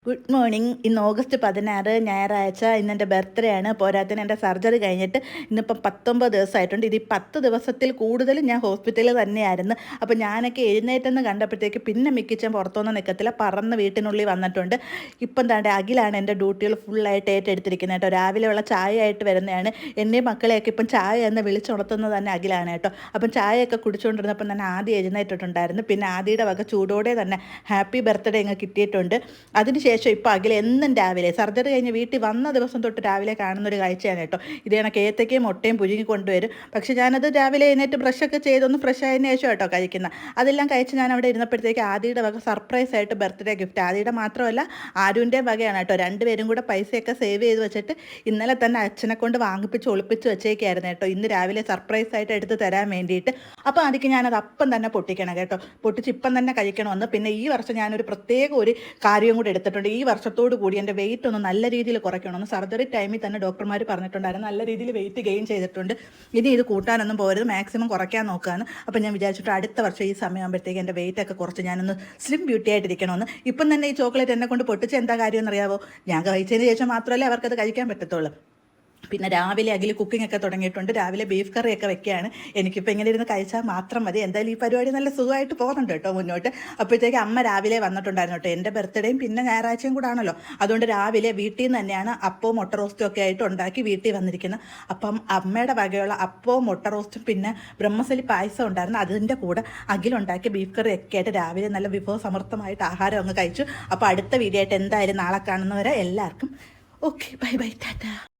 Good morning. ഇന്ന് August 16 ഞായറാഴ്ച. ഇന്ന് എൻ്റെ ബർത്ത്ഡേ ആണ്. പോരാത്തതിന് എൻ്റെ സർജറി കഴിഞ്ഞിട്ട് ഇന്നിപ്പം 19 ദിവസമായിട്ടുണ്ട്. ഇത് ഈ 10 ദിവസത്തിൽ കൂടുതലും ഞാൻ ഹോസ്പിറ്റലിൽ തന്നെയായിരുന്നു. അപ്പോൾ ഞാനൊക്കെ എഴുന്നേറ്റെന്ന് കണ്ടപ്പോഴത്തേക്ക് പിന്നെ മിക്കിച്ചൻ പുറത്തൊന്നും നിൽക്കത്തില്ല, പറന്ന് വീട്ടിനുള്ളിൽ വന്നിട്ടുണ്ട്. ഇപ്പം താണ്ടെ അഖിലാണ് എൻ്റെ ഡ്യൂട്ടികൾ ഫുള്ളായിട്ട് ഏറ്റെടുത്തിരിക്കുന്നത് കേട്ടോ. രാവിലെയുള്ള ചായ ആയിട്ട് വരുന്നതാണ്. എന്നെയും മക്കളെയൊക്കെ ഇപ്പം ചായ എന്ന് വിളിച്ചുണർത്തുന്നത് തന്നെ അഖിലാണ് കേട്ടോ. അപ്പം ചായയൊക്കെ കുടിച്ചുകൊണ്ടിരുന്നപ്പം തന്നെ ആദ്യം എഴുന്നേറ്റിട്ടുണ്ടായിരുന്നു. പിന്നെ ആദിയുടെ വക ചൂടോടെ തന്നെ ഹാപ്പി ബർത്ത്ഡേ അങ്ങ് കിട്ടിയിട്ടുണ്ട്. അതിനുശേഷം ഇപ്പോൾ അഖിൽ എന്നും രാവിലെ സർജറി കഴിഞ്ഞ് വീട്ടിൽ വന്ന ദിവസം തൊട്ട് രാവിലെ കാണുന്നൊരു കാഴ്ചയാണ് കേട്ടോ. ഇത് കണക്ക് ഏത്തക്കയും മുട്ടയും പുഴുങ്ങി കൊണ്ടുവരും. പക്ഷേ ഞാനത് രാവിലെ എഴുന്നേറ്റ് ബ്രഷൊക്കെ ചെയ്തൊന്ന് ഫ്രഷ് ആയതിനു ശേഷം കേട്ടോ കഴിക്കുന്നത്. അതെല്ലാം കഴിച്ച് ഞാൻ അവിടെ ഇരുന്നപ്പോഴത്തേക്ക് ആദിയുടെ വക സർപ്രൈസ് ആയിട്ട് ബർത്ത്ഡേ ഗിഫ്റ്റ്. ആദിയുടെ മാത്രമല്ല, ആരുവിൻ്റെയും വകയാണ് കേട്ടോ. രണ്ടുപേരും കൂടെ പൈസയൊക്കെ സേവ് ചെയ്ത് വെച്ചിട്ട് ഇന്നലെ തന്നെ അച്ഛനെ കൊണ്ട് വാങ്ങിപ്പിച്ച് ഒളിപ്പിച്ച് വെച്ചേക്കായിരുന്നു കേട്ടോ, ഇന്ന് രാവിലെ സർപ്രൈസ് ആയിട്ട് എടുത്ത് തരാൻ വേണ്ടിയിട്ട്. അപ്പോൾ അതിക്ക് ഞാനത് അപ്പം തന്നെ പൊട്ടിക്കണം കേട്ടോ. പൊട്ടിച്ച് ഇപ്പം തന്നെ കഴിക്കണമെന്ന്. പിന്നെ ഈ വർഷം ഞാനൊരു പ്രത്യേക ഒരു കാര്യം കൂടി എടുത്തിട്ടുണ്ട്. ഈ വർഷത്തോടു കൂടി എൻ്റെ വെയിറ്റ് ഒന്ന് നല്ല രീതിയിൽ കുറയ്ക്കണമെന്ന് സർജറി ടൈമിൽ തന്നെ ഡോക്ടർമാർ പറഞ്ഞിട്ടുണ്ടായിരുന്നു. നല്ല രീതിയിൽ വെയിറ്റ് ഗെയിൻ ചെയ്തിട്ടുണ്ട്. ഇനി ഇത് കൂട്ടാനൊന്നും പോരുത്, മാക്സിമം കുറയ്ക്കാൻ നോക്കാമെന്ന്. അപ്പോൾ ഞാൻ വിചാരിച്ചിട്ട് അടുത്ത വർഷം ഈ സമയമാകുമ്പോഴത്തേക്ക് എൻ്റെ വെയിറ്റ് ഒക്കെ കുറച്ച് ഞാനൊന്ന് സ്ലിം ബ്യൂട്ടി ആയിട്ടിരിക്കണമെന്ന്. ഇപ്പം തന്നെ ഈ ചോക്ലേറ്റ് എന്നെ കൊണ്ട് പൊട്ടിച്ച് എന്താ കാര്യം എന്നറിയാവോ? ഞാൻ കഴിച്ചതിന് ശേഷം മാത്രമല്ലേ അവർക്കത് കഴിക്കാൻ പറ്റത്തുള്ളൂ. പിന്നെ രാവിലെ അഖിൽ കുക്കിംഗ് ഒക്കെ തുടങ്ങിയിട്ടുണ്ട്. രാവിലെ ബീഫ് കറിയൊക്കെ വെക്കുകയാണ്. എനിക്കിപ്പോൾ ഇങ്ങനെ ഇരുന്ന് കഴിച്ചാൽ മാത്രം മതി. എന്തായാലും ഈ പരിപാടി നല്ല സുഖമായിട്ട് പോകുന്നുണ്ട് കേട്ടോ മുന്നോട്ട്. അപ്പോഴത്തേക്ക് അമ്മ രാവിലെ വന്നിട്ടുണ്ടായിരുന്നു കേട്ടോ. എൻ്റെ ബർത്ത്ഡേയും പിന്നെ ഞായറാഴ്ചയും കൂടെ ആണല്ലോ. അതുകൊണ്ട് രാവിലെ വീട്ടിൽ നിന്ന് തന്നെയാണ് അപ്പവും മുട്ട റോസ്റ്റും ഒക്കെ ആയിട്ട് ഉണ്ടാക്കി വീട്ടിൽ വന്നിരിക്കുന്നത്. അപ്പം അമ്മയുടെ വകയുള്ള അപ്പവും മുട്ട റോസ്റ്റും പിന്നെ ബ്രഹ്മസലി പായസം ഉണ്ടായിരുന്നു. അതിൻ്റെ കൂടെ അഖിലുണ്ടാക്കി ബീഫ് കറി ഒക്കെ ആയിട്ട് രാവിലെ നല്ല വിഭവസമൃദ്ധമായിട്ട് ആഹാരം അങ്ങ് കഴിച്ചു. അപ്പോൾ അടുത്ത വീഡിയോ ആയിട്ട് എന്തായാലും നാളെ കാണുന്നവരെ എല്ലാവർക്കും ഓക്കെ, ബൈ ബൈ, ടാറ്റാ.